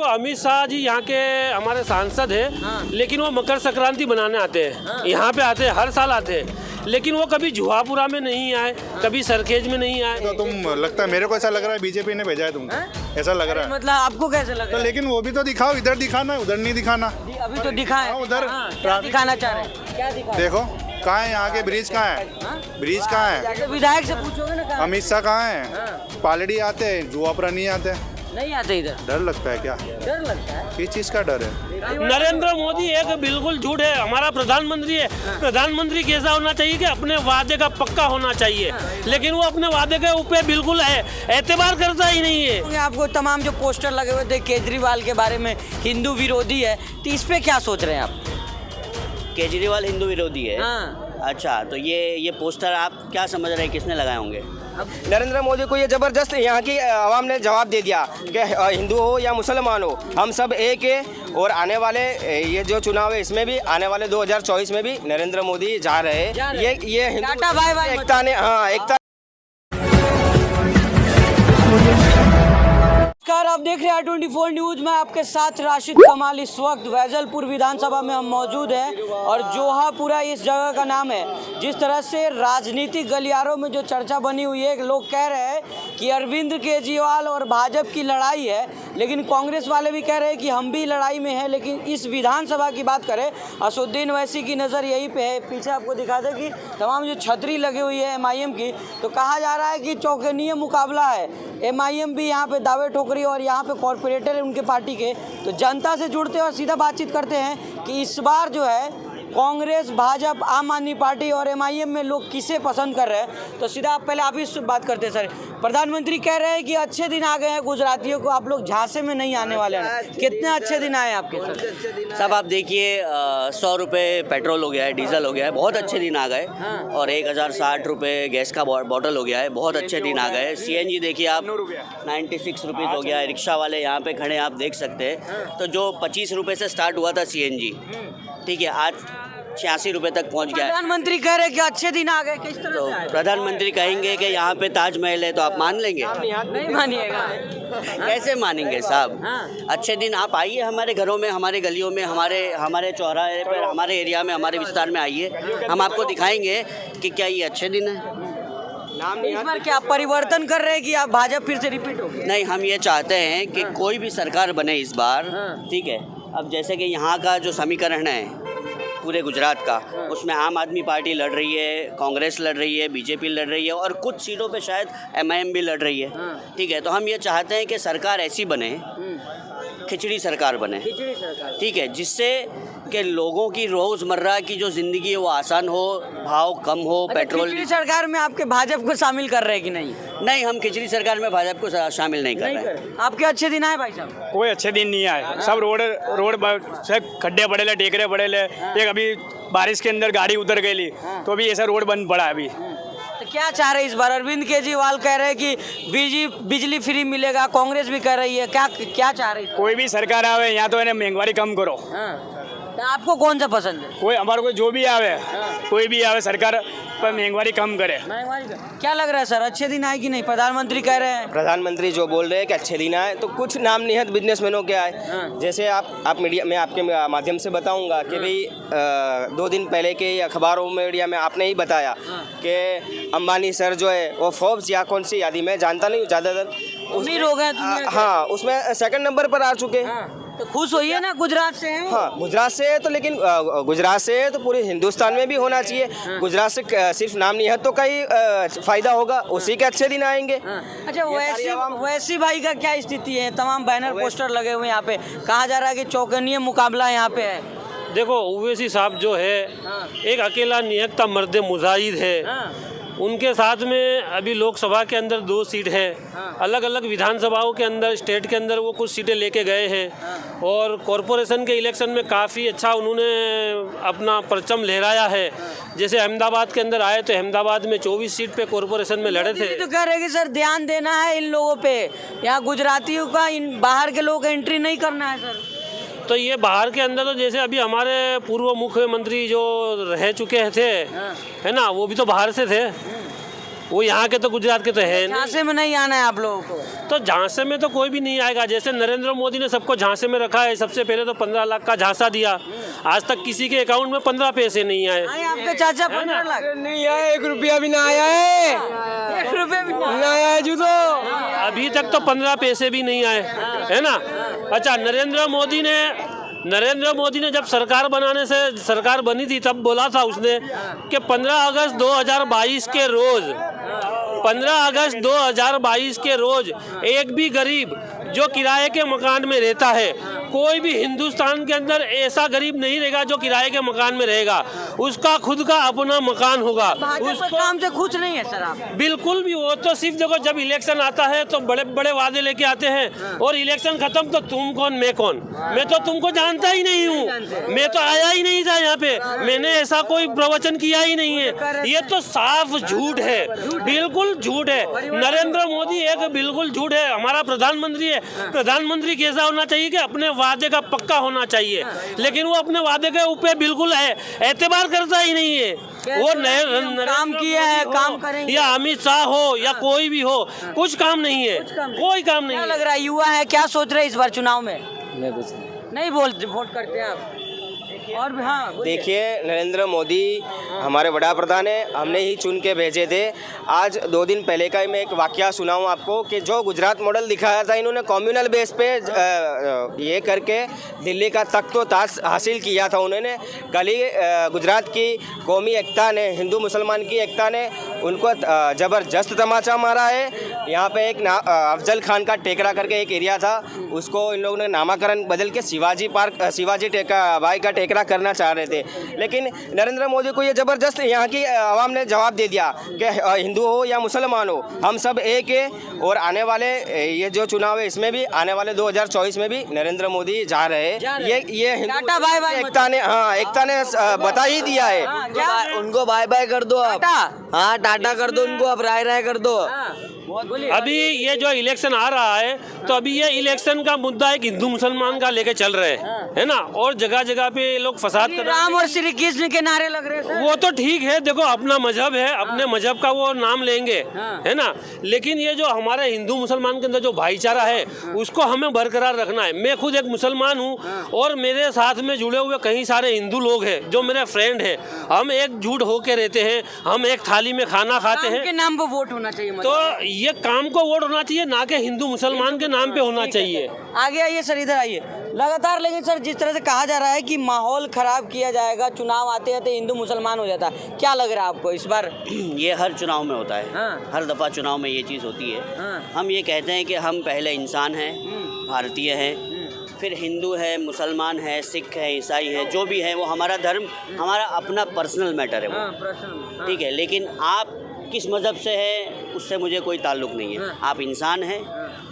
तो अमित शाह जी यहाँ के हमारे सांसद है। हाँ। लेकिन वो मकर संक्रांति बनाने आते हैं। हाँ। यहाँ पे आते हैं, हर साल आते हैं। लेकिन वो कभी जुहापुरा में नहीं आए, कभी सरखेज में नहीं आए। तो तुम लगता है, मेरे को ऐसा लग रहा है बीजेपी ने भेजा है तुमको। हाँ? ऐसा लग रहा है। मतलब आपको कैसे लग तो रहा है? लेकिन वो भी तो दिखाओ, इधर दिखाना है, उधर नहीं दिखाना। अभी तो दिखा है। हाँ, उधर क्या ट्रैफिक- दिखाना चाह रहे हैं? क्या दिखा? देखो कहाँ है, यहाँ के ब्रिज कहाँ है, हाँ? ब्रिज कहाँ है, जैसे विधायक से पूछोगे ना कहाँ? अमित शाह कहाँ है, हाँ। पालड़ी आते हैं, जुआपुरा नहीं आते। नहीं आते इधर। डर लगता है क्या? डर लगता है। किस चीज़ का डर है? नरेंद्र मोदी एक बिल्कुल झूठ है। हमारा प्रधानमंत्री है। प्रधानमंत्री कैसा होना चाहिए कि अपने वादे का पक्का होना चाहिए। लेकिन वो अपने वादे के ऊपर बिल्कुल है एतबार करता ही नहीं है। आपको तमाम जो पोस्टर लगे हुए थे केजरीवाल के बारे में, हिंदू विरोधी है, तो इस पे क्या सोच रहे हैं आप? केजरीवाल हिंदू विरोधी है। हाँ। अच्छा, तो ये पोस्टर आप क्या समझ रहे हैं किसने लगाए होंगे? नरेंद्र मोदी को ये ज़बरदस्त यहाँ की आवाम ने जवाब दे दिया कि हिंदू हो या मुसलमान हो, हम सब एक है। और आने वाले ये जो चुनाव है, इसमें भी आने वाले 2024 में भी नरेंद्र मोदी जा रहे हैं। ये हिंदू टाटा बाय बाय एकता ने, हाँ, एकता। नमस्कार, आप देख रहे हैं I24 न्यूज में आपके साथ राशिद कमाल। इस वक्त वैजलपुर विधानसभा में हम मौजूद हैं और जोहापुरा इस जगह का नाम है। जिस तरह से राजनीतिक गलियारों में जो चर्चा बनी हुई है, लोग कह रहे हैं कि अरविंद केजरीवाल और भाजपा की लड़ाई है, लेकिन कांग्रेस वाले भी कह रहे हैं कि हम भी लड़ाई में हैं। लेकिन इस विधानसभा की बात करें, असुद्दीन ओवैसी की नज़र यहीं पे है। पीछे आपको दिखा दें कि तमाम जो छतरी लगी हुई है MIM की, तो कहा जा रहा है कि चौकन्नीय मुकाबला है। MIM भी यहाँ पे दावे ठोक रही है और यहाँ पे कॉरपोरेटर है उनके पार्टी के, तो जनता से जुड़ते हैं और सीधा बातचीत करते हैं कि इस बार जो है कांग्रेस, भाजपा, आम आदमी पार्टी और MIM में लोग किसे पसंद कर रहे हैं। तो सीधा पहले आप ही से बात करते हैं। सर, प्रधानमंत्री कह रहे हैं कि अच्छे दिन आ गए हैं गुजरातियों को, आप लोग झांसे में नहीं आने वाले हैं। कितने अच्छे दिन आए आपके? सर सब आप देखिए, 100 रुपये पेट्रोल हो गया है, डीजल हो गया है, बहुत अच्छे दिन आ गए। और 1060 रुपये गैस का बॉटल हो गया है, बहुत अच्छे दिन आ गए। CNG देखिए आप, 96 रुपीज़ हो गया है। रिक्शा वाले यहाँ पे खड़े आप देख सकते हैं। तो जो 25 रुपये से स्टार्ट हुआ था CNG, ठीक है, आज 86 रुपये तक पहुँच गया है। प्रधानमंत्री कह रहे हैं कि अच्छे दिन आ गए, किस तरह तो से आए? प्रधानमंत्री कहेंगे कि यहाँ पे ताजमहल है, तो आप मान लेंगे? नहीं मानिएगा। कैसे मानेंगे साहब? हाँ। अच्छे दिन आप आइए हमारे घरों में, हमारे गलियों में, हमारे चौराहे पर, हमारे एरिया में, हमारे विस्तार में आइए। हम आपको दिखाएंगे कि क्या ये अच्छे दिन है। इस बार क्या परिवर्तन कर रहे हैं कि आप भाजपा फिर से रिपीट होगी? नहीं, हम ये चाहते हैं कि कोई भी सरकार बने इस बार, ठीक है। अब जैसे कि यहाँ का जो समीकरण है पूरे गुजरात का, उसमें आम आदमी पार्टी लड़ रही है, कांग्रेस लड़ रही है, बीजेपी लड़ रही है और कुछ सीटों पे शायद MIM भी लड़ रही है, ठीक है। तो हम ये चाहते हैं कि सरकार ऐसी बने, खिचड़ी सरकार बने, ठीक है, जिससे कि लोगों की रोज़मर्रा की जो ज़िंदगी है वो आसान हो, भाव कम हो, पेट्रोल। खिचड़ी सरकार में आपके भाजपा को शामिल कर रहे हैं कि नहीं? नहीं, हम खिचड़ी सरकार में भाजपा को शामिल नहीं कर रहे हैं। आपके अच्छे दिन आए भाई साहब? कोई अच्छे दिन नहीं आए। सब रोड सब खड्डे पड़े, टेकरे पड़े। एक अभी बारिश के अंदर गाड़ी उतर गई, तो अभी ऐसा रोड बंद पड़ा है अभी। तो क्या चाह रहे हैं इस बार? अरविंद केजरीवाल कह रहे हैं कि बिजली फ्री मिलेगा, कांग्रेस भी कर रही है, क्या चाह रही है? कोई भी सरकार आवे यहाँ तो इन्हें महंगाई कम करो। तो आपको कौन सा पसंद है? कोई हमारे को जो भी आवे, कोई भी आवे, सरकार पर महंगाई कम करे। क्या लग रहा है सर, अच्छे दिन आए कि नहीं? प्रधानमंत्री कह रहे हैं। प्रधानमंत्री जो बोल रहे हैं कि अच्छे दिन आए, तो कुछ नाम निहत बिजनेसमैनों के आए। जैसे आप मीडिया में, आपके माध्यम से बताऊंगा कि भाई 2 दिन पहले के अखबारों मीडिया में आपने ही बताया कि अंबानी सर जो है वो फोर्ब्स या कौन सी यादी में जानता नहीं, ज़्यादातर अमीर हो गए दुनिया के। हाँ, उसमें 2nd नंबर पर आ चुके हैं। तो खुश होइए ना, गुजरात से हैं वो। हाँ, गुजरात से है, तो लेकिन गुजरात से है तो पूरे हिंदुस्तान में भी होना चाहिए। गुजरात से सिर्फ नाम नहीं है तो कई फायदा होगा, उसी के अच्छे दिन आएंगे। अच्छा, वैसी भाई का क्या स्थिति है? तमाम बैनर पोस्टर लगे हुए हैं यहाँ पे, कहा जा रहा है कि चौकन्नीय मुकाबला यहाँ पे है। देखो, ओवैसी साहब जो है एक अकेला निहत्ता मर्द मुजाहिद है। उनके साथ में अभी लोकसभा के अंदर 2 सीट है। अलग अलग विधानसभाओं के अंदर, स्टेट के अंदर वो कुछ सीटें लेके गए हैं और कॉरपोरेशन के इलेक्शन में काफ़ी अच्छा उन्होंने अपना परचम लहराया है। जैसे अहमदाबाद के अंदर आए तो अहमदाबाद में 24 सीट पे कॉरपोरेशन में लड़े थे। तो कह रहे हैं कि सर ध्यान देना है इन लोगों पे, यहाँ गुजरातियों का, इन बाहर के लोगों का एंट्री नहीं करना है सर। तो ये बाहर के अंदर तो जैसे अभी हमारे पूर्व मुख्यमंत्री जो रह चुके थे, है ना, वो भी तो बाहर से थे। वो यहाँ के तो गुजरात के तो है नहीं। झांसे में नहीं आना है आप लोगों को। तो झांसे में तो कोई भी नहीं आएगा। जैसे नरेंद्र मोदी ने सबको झांसे में रखा है, सबसे पहले तो 15 लाख का झांसा दिया, आज तक किसी के अकाउंट में 15 पैसे नहीं आए। आए आपके चाचा 15 लाख नहीं आया, 1 रुपया भी ना आया है, 1 रुपये भी नहीं। ना आया है जो तो। अभी तक तो 15 पैसे भी नहीं आए, है ना। अच्छा, नरेंद्र मोदी ने जब सरकार बनाने से सरकार बनी थी तब बोला था उसने कि 15 अगस्त 2022 के रोज 15 अगस्त 2022 के रोज एक भी गरीब जो किराए के मकान में रहता है, कोई भी हिंदुस्तान के अंदर ऐसा गरीब नहीं रहेगा जो किराए के मकान में रहेगा, उसका खुद का अपना मकान होगा। भाजपा काम से खुश नहीं है सर आप? बिल्कुल भी। वो तो सिर्फ देखो, जब इलेक्शन आता है तो बड़े बड़े वादे लेके आते हैं और इलेक्शन खत्म तो तुम कौन मैं कौन, मैं तो तुमको जानता ही नहीं हूँ, मैं तो आया ही नहीं था यहाँ पे, मैंने ऐसा कोई प्रवचन किया ही नहीं है। ये तो साफ झूठ है, बिल्कुल झूठ है। नरेंद्र मोदी एक बिल्कुल झूठ है। हमारा प्रधानमंत्री है, प्रधानमंत्री कैसा होना चाहिए कि अपने वादे का पक्का होना चाहिए, लेकिन वो अपने वादे के ऊपर बिल्कुल है एतबार करता ही नहीं है। वो काम किया है, काम करेंगे। या अमित शाह हो या कोई भी हो, कुछ काम नहीं है, कोई काम नहीं क्या है। लग रहा है युवा है, क्या सोच रहे हैं इस बार चुनाव में? मैं कुछ नहीं वोट करते हैं आप? और भी हाँ बोलिए। देखिए, नरेंद्र मोदी हमारे बड़ा प्रधान है, हमने ही चुन के भेजे थे। आज 2 दिन पहले का ही मैं एक वाकया सुनाऊं आपको कि जो गुजरात मॉडल दिखाया था, इन्होंने कम्युनल बेस पे ये करके दिल्ली का तख्त व ताज हासिल किया था। उन्होंने कल ही गुजरात की कौमी एकता ने, हिंदू मुसलमान की एकता ने उनको ज़बरदस्त तमाचा मारा है। यहाँ पे एक अफजल खान का टेकरा करके एक एरिया था, उसको इन लोगों ने नामाकरण बदल के शिवाजी बाई का टेकरा करना चाह रहे थे, लेकिन नरेंद्र मोदी को ये ज़बरदस्त यहाँ की आवाम ने जवाब दे दिया कि हिंदू हो या मुसलमान हो, हम सब एक है। और आने वाले ये जो चुनाव है इसमें भी, आने वाले 2024 में भी नरेंद्र मोदी जा रहे हैं। ये टाटा बाय बाय एकता ने बता ही दिया है। उनको बाय बाय कर दो आप। हाँ, टाटा कर दो उनको, अब राय कर दो। अभी ये जो इलेक्शन आ रहा है तो अभी ये इलेक्शन का मुद्दा एक हिंदू मुसलमान का लेके चल रहे हैं, है ना, और जगह जगह पे लोग फसाद कर रहे हैं। राम और श्री कृष्ण के नारे लग रहे हैं सर। वो तो ठीक है, देखो अपना मजहब है, अपने मजहब का वो नाम लेंगे, है ना, लेकिन ये जो हमारे हिंदू मुसलमान के अंदर जो भाईचारा है उसको हमें बरकरार रखना है। मैं खुद एक मुसलमान हूँ और मेरे साथ में जुड़े हुए कई सारे हिंदू लोग हैं जो मेरे फ्रेंड है, हम एकजुट होके रहते हैं, हम एक थाली में खाना खाते हैं। के नाम पर वोट होना चाहिए तो ये काम को वोट होना चाहिए, ना कि हिंदू मुसलमान के नाम पे होना चाहिए। आगे आइए सर, इधर आइए। लगातार लेकिन सर जिस तरह से कहा जा रहा है कि माहौल खराब किया जाएगा, चुनाव आते आते हिंदू मुसलमान हो जाता है, क्या लग रहा है आपको इस बार? ये हर चुनाव में होता है। हाँ। हर दफ़ा चुनाव में ये चीज़ होती है। हाँ। हम ये कहते हैं कि हम पहले इंसान हैं, भारतीय हैं, फिर हिंदू है, मुसलमान है, सिख है, ईसाई है, जो भी है वो हमारा धर्म, हमारा अपना पर्सनल मैटर है वो, ठीक है। लेकिन आप किस मज़हब से है उससे मुझे कोई ताल्लुक़ नहीं है। आप इंसान हैं,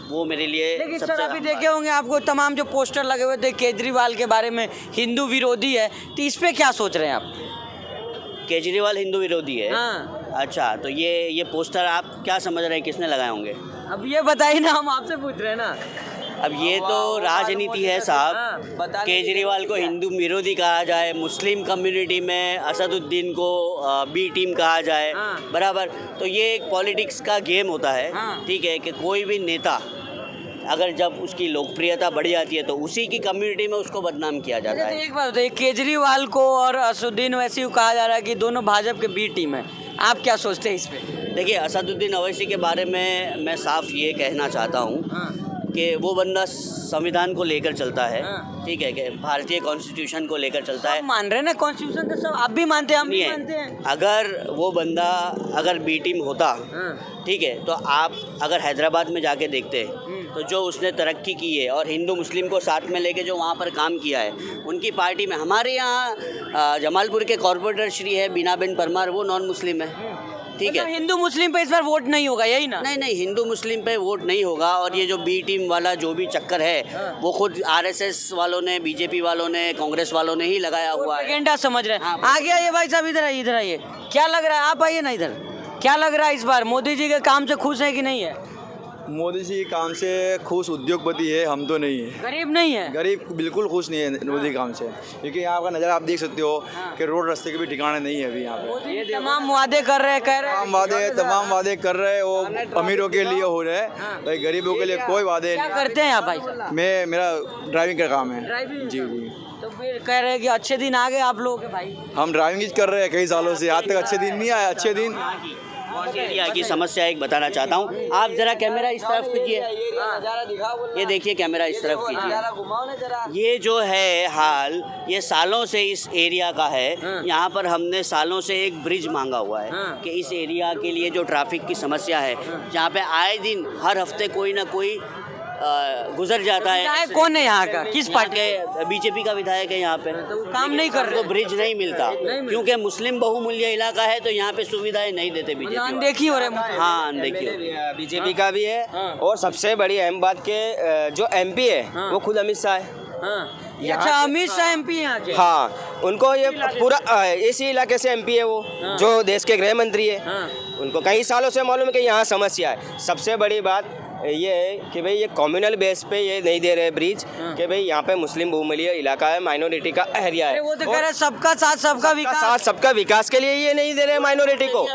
वो मेरे लिए लेकिन सबसे सर अभी देखे होंगे आपको तमाम जो पोस्टर लगे हुए थे केजरीवाल के बारे में, हिंदू विरोधी है, तो इस पे क्या सोच रहे हैं आप? केजरीवाल हिंदू विरोधी है? हाँ। अच्छा, तो ये पोस्टर आप क्या समझ रहे हैं किसने लगाए होंगे? अब ये बताइए ना, हम आपसे पूछ रहे हैं ना। अब ये तो राजनीति है साहब। केजरीवाल को हिंदू विरोधी कहा जाए, मुस्लिम कम्युनिटी में असदुद्दीन को बी टीम कहा जाए, बराबर। तो ये एक पॉलिटिक्स का गेम होता है, ठीक है, कि कोई भी नेता अगर जब उसकी लोकप्रियता बढ़ जाती है तो उसी की कम्युनिटी में उसको बदनाम किया जाता है। एक बात बताइए, केजरीवाल को और असदुद्दीन ओवैसी को कहा जा रहा है कि दोनों भाजपा के बी टीम है, आप क्या सोचते हैं इस पे? देखिए, असदुद्दीन ओवैसी के बारे में मैं साफ ये कहना चाहता हूँ कि वो बंदा संविधान को लेकर चलता है, ठीक है, कि भारतीय कॉन्स्टिट्यूशन को लेकर चलता है। मान रहे हैं ना कॉन्स्टिट्यूशन के, सब आप भी मानते हैं, हम भी मानते हैं। अगर वो बंदा अगर बी टीम होता, ठीक है, तो आप अगर हैदराबाद में जाके देखते तो जो उसने तरक्की की है और हिंदू मुस्लिम को साथ में लेके जो वहाँ पर काम किया है उनकी पार्टी में, हमारे यहाँ जमालपुर के कॉर्पोरेटर श्री है बीनाबेन परमार, वो नॉन मुस्लिम है, ठीक है। तो हिंदू मुस्लिम पे इस बार वोट नहीं होगा, यही ना? नहीं, हिंदू मुस्लिम पे वोट नहीं होगा। और ये जो बी टीम वाला जो भी चक्कर है वो खुद आरएसएस वालों ने, बीजेपी वालों ने, कांग्रेस वालों ने ही लगाया हुआ है। एजेंडा समझ रहे हैं। आगे आइए भाई साहब, इधर आइए, इधर आइए। क्या लग रहा है, आप आइए ना इधर, क्या लग रहा है इस बार मोदी जी के काम से खुश है कि नहीं है? मोदी जी के काम से खुश उद्योगपति है, हम तो नहीं है। गरीब नहीं है। गरीब बिल्कुल खुश नहीं है मोदी के काम से, क्योंकि यहाँ का नज़ारा आप देख सकते हो कि रोड रास्ते के भी ठिकाने नहीं है अभी यहाँ पे। ये तमाम वादे कर रहे हैं, कह रहे हैं तमाम वादे कर रहे हैं, वो अमीरों के लिए हो रहे हैं, भाई गरीबों के लिए कोई वादे क्या नहीं। करते हैं आप भाई? मेरा ड्राइविंग का काम है। ड्राइविंग? जी जी। तो फिर कह रहे हैं कि अच्छे दिन आ गए आप लोगों के भाई। हम ड्राइविंग ही कर रहे हैं कई सालों से, आज तक अच्छे दिन नहीं आए। अच्छे दिन एरिया की समस्या एक बताना चाहता हूँ। आप जरा कैमरा इस तरफ कीजिए, ये देखिए कैमरा इस तरफ कीजिए। ये जो है हाल, ये सालों से इस एरिया का है। यहाँ पर हमने सालों से एक ब्रिज मांगा हुआ है कि इस एरिया के लिए जो ट्रैफिक की समस्या है, जहाँ पे आए दिन हर हफ्ते कोई ना कोई गुजर जाता है। विधायक कौन है यहाँ का, किस पार्टी के? बीजेपी का विधायक है यहाँ पे। काम नहीं कर रहे, तो ब्रिज नहीं मिलता क्योंकि मुस्लिम बहुमूल्य इलाका है, तो यहाँ पे सुविधाएं नहीं देते बीजेपी। अनदेखी हो रहे हैं। हाँ देखिए, बीजेपी का भी है, और सबसे बड़ी अहम बात के जो एमपी है वो खुद अमित शाह है। अच्छा, अमित शाह एमपी यहाँ के? हाँ, उनको ये पूरा इसी इलाके से एमपी है वो, जो देश के गृह मंत्री है। उनको कई सालों से मालूम है कि यहाँ समस्या है। सबसे बड़ी बात ये है कि भाई ये कम्युनल बेस पे ये नहीं दे रहे ब्रिज, कि भाई यहाँ पे मुस्लिम बहुमूल्य इलाका है, माइनॉरिटी का एरिया है। वो तो कह रहे सबका साथ सबका विकास, सबका विकास के लिए ये नहीं दे रहे माइनॉरिटी को।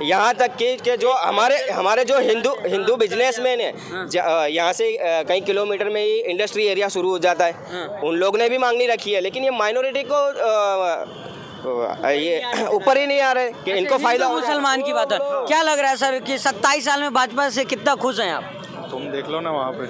यहाँ तक कि जो हमारे जो हिंदू बिजनेसमैन है, यहाँ से कई किलोमीटर में ही इंडस्ट्री एरिया शुरू हो जाता है, उन लोग ने भी मांगनी रखी है, लेकिन ये माइनॉरिटी को ये ऊपर ही नहीं आ रहे कि इनको फायदा। मुसलमान की बात है, क्या लग रहा है सर कि 27 साल में भाजपा से कितना खुश हैं आप? तुम देख लो ना वहाँ पे,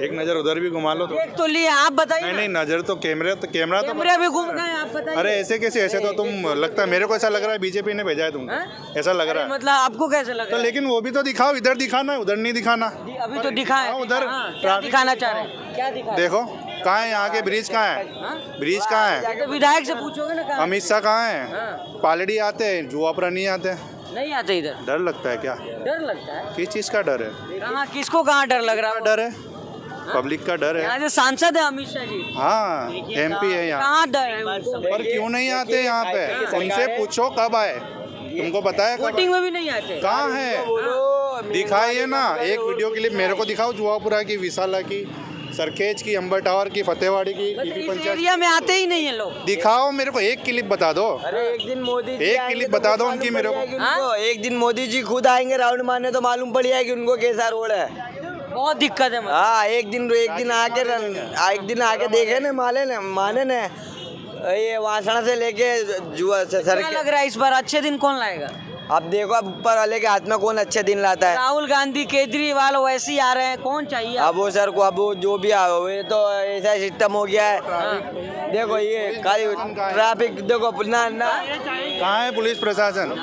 एक नज़र उधर भी घुमा लो तो। एक तो लिए, आप बताइए। नहीं नहीं, नज़र तो कैमरा तो कैमरे भी घूम गए, आप बताइए। अरे ऐसे कैसे? ऐसे तो तुम लगता है, मेरे को ऐसा लग रहा है बीजेपी ने भेजा है तुमको, ऐसा लग रहा है। मतलब आपको कैसे लग तो रहा है? लेकिन वो भी तो दिखाओ, इधर दिखाना है, उधर नहीं दिखाना। अभी तो दिखाए, उधर क्या दिखाना चाह रहे हैं? क्या दिखा? देखो कहाँ है यहाँ के ब्रिज, कहाँ है ब्रिज, कहाँ है? तो विधायक से पूछोगे ना कहाँ? अमित शाह कहाँ है? पालड़ी आते हैं, जुआपुरा नहीं आते। नहीं आते इधर। डर लगता है क्या? डर लगता है? किस चीज़ का डर है? कहाँ, किसको कहाँ डर लग रहा है? डर है, पब्लिक का डर है। यहाँ जो सांसद है अमित शाह जी, हाँ एमपी है यहाँ, कहाँ डर है उनको? पर क्यों नहीं आते यहाँ पे? उनसे पूछो कब आए, तुमको पता है? वोटिंग में भी नहीं आते। कहाँ है? दिखाइए ना एक वीडियो क्लिप मेरे को दिखाओ, जुआपुरा की, विशाला की, सरखेज की, अंबर टावर की, फतेहवाड़ी की, इस एरिया में आते ही नहीं है लोग। दिखाओ मेरे को, एक क्लिप बता दो। अरे एक दिन मोदी जी एक आएंगे क्लिप तो बता दो मालूम उनकी मेरे पड़ को। जाएगी उनको। एक दिन मोदी जी खुद आएंगे राउंड मारने तो मालूम पड़ जाएगी उनको कैसा रोड है। बहुत दिक्कत है। हाँ, एक दिन आके देखे ना, माने ना ये वासना से लेके जुआ से सर। क्या लग रहा है इस बार अच्छे दिन कौन लाएगा? अब देखो, अब ऊपर वाले के हाथ में कौन अच्छे दिन लाता है। राहुल गांधी, केजरीवाल वैसे ही आ रहे हैं, कौन चाहिए? अब वो सर को, अब वो जो भी ये तो ऐसा सिस्टम हो गया है। देखो ये खाली ट्रैफिक, देखो ना कहाँ है पुलिस प्रशासन?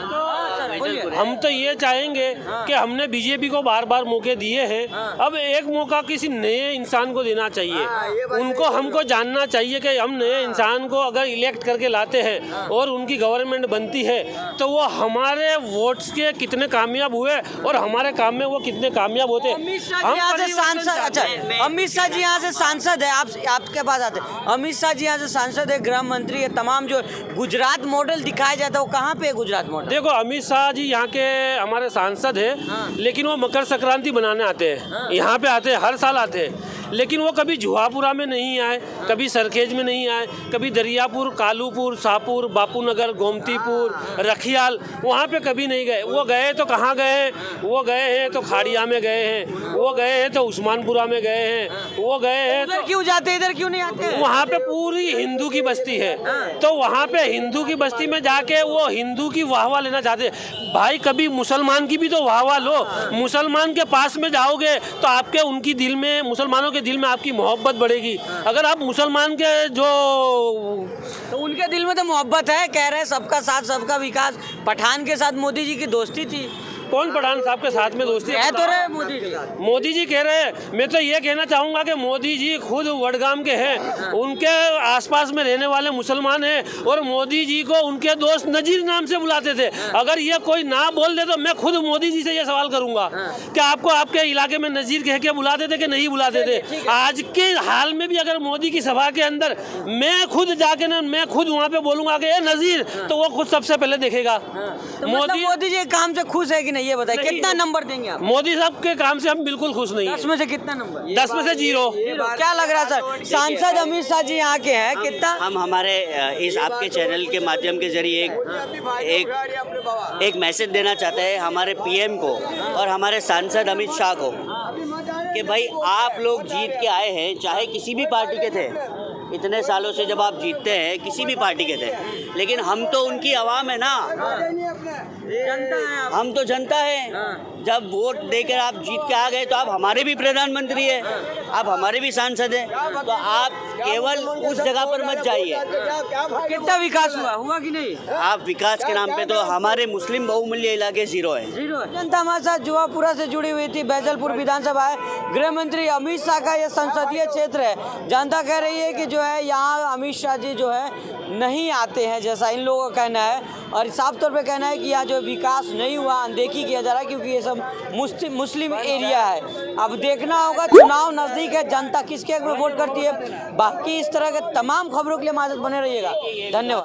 हम तो ये चाहेंगे कि हमने बीजेपी को बार बार मौके दिए हैं, अब एक मौका किसी नए इंसान को देना चाहिए। उनको हमको जानना चाहिए कि हम नए इंसान को अगर इलेक्ट करके लाते हैं और उनकी गवर्नमेंट बनती है तो वो हमारे वोट्स के कितने कामयाब हुए और हमारे काम में वो कितने कामयाब होते हैं। अमित शाह जी यहाँ से सांसद, अच्छा अमित शाह जी यहाँ से सांसद है, आपके पास आते हैं। अमित शाह जी यहाँ से सांसद है, गृह मंत्री है, तमाम जो गुजरात मॉडल दिखाया जाता है वो कहाँ पे है गुजरात मॉडल? देखो अमित शाह जी यहाँ के हमारे सांसद हैं, लेकिन वो मकर संक्रांति बनाने आते हैं, यहाँ पे आते हैं, हर साल आते हैं, लेकिन वो कभी जुहापुरा में नहीं आए, कभी सरखेज में नहीं आए, कभी दरियापुर, कालूपुर, शाहपुर, बापूनगर, गोमतीपुर, रखियाल, वहाँ पे कभी नहीं गए। वो गए तो कहाँ गए? वो गए हैं तो खाड़िया में गए हैं, वो गए हैं तो उस्मानपुरा में गए हैं, वो गए हैं तो क्यों जाते, इधर क्यों नहीं आते? वहाँ पे पूरी हिंदू की बस्ती है, तो वहाँ पे हिंदू की बस्ती में जाके वो हिंदू की वाहवा लेना चाहते हैं। भाई कभी मुसलमान की भी तो वाहवा लो। मुसलमान के पास में जाओगे तो आपके उनकी दिल में, मुसलमानों के दिल में आपकी मोहब्बत बढ़ेगी। अगर आप मुसलमान के तो उनके दिल में तो मोहब्बत है, कह रहे हैं सबका साथ सबका विकास। पठान के साथ मोदी जी की दोस्ती थी। कौन पठान साहब के साथ में दोस्ती है? तो रहे मोदी जी। मोदी जी कह रहे हैं। मैं तो ये कहना चाहूँगा कि मोदी जी खुद वडगाम के हैं, उनके आसपास में रहने वाले मुसलमान हैं और मोदी जी को उनके दोस्त नजीर नाम से बुलाते थे। अगर ये कोई ना बोल दे तो मैं खुद मोदी जी से ये सवाल करूँगा कि आपको आपके इलाके में नजीर कह के बुलाते थे कि नहीं बुलाते थे? आज के हाल में भी अगर मोदी की सभा के अंदर मैं खुद जाके ना, मैं खुद वहाँ पे बोलूँगा कि ये नजीर, तो वो खुद सबसे पहले देखेगा। मोदी जी काम से खुश है कि नहीं, ये बताइए कितना नंबर देंगे आप? मोदी साहब के काम से हम बिल्कुल खुश नहीं 10 है। में से कितना नंबर? 10 में से 0। क्या लग रहा है सर? सांसद अमित शाह जी यहाँ के हैं, कितना? हम हमारे इस आपके चैनल के माध्यम के जरिए एक मैसेज देना चाहते हैं हमारे पीएम को और हमारे सांसद अमित शाह को कि भाई आप लोग जीत के आए हैं, चाहे किसी भी पार्टी के थे, इतने सालों से जब आप जीतते हैं किसी भी पार्टी के थे, लेकिन हम तो उनकी आवाम है ना, जनता है आप। हम तो जनता है। जब वोट देकर आप जीत के आ गए तो आप हमारे भी प्रधानमंत्री है, आप हमारे भी सांसद हैं, तो आप केवल उस जगह पर मत जाइए। कितना विकास हुआ कि नहीं? आप विकास के नाम पे तो हमारे मुस्लिम बहुमूल्य इलाके 0 है। 0 है। जनता हमारे साथ जुआपुरा से जुड़ी हुई थी। बैजलपुर विधानसभा है, गृह मंत्री अमित शाह का यह संसदीय क्षेत्र है। जनता कह रही है कि जो है यहाँ अमित शाह जी जो है नहीं आते हैं, जैसा इन लोगों का कहना है, और साफ तौर पे कहना है कि यहाँ जो विकास नहीं हुआ, अनदेखी किया जा रहा है, क्योंकि ये सब मुस्लिम एरिया है। अब देखना होगा, चुनाव नज़दीक है, जनता किसके हक में वोट करती है। बाकी इस तरह के तमाम खबरों के लिए हमारे साथ बने रहिएगा। धन्यवाद।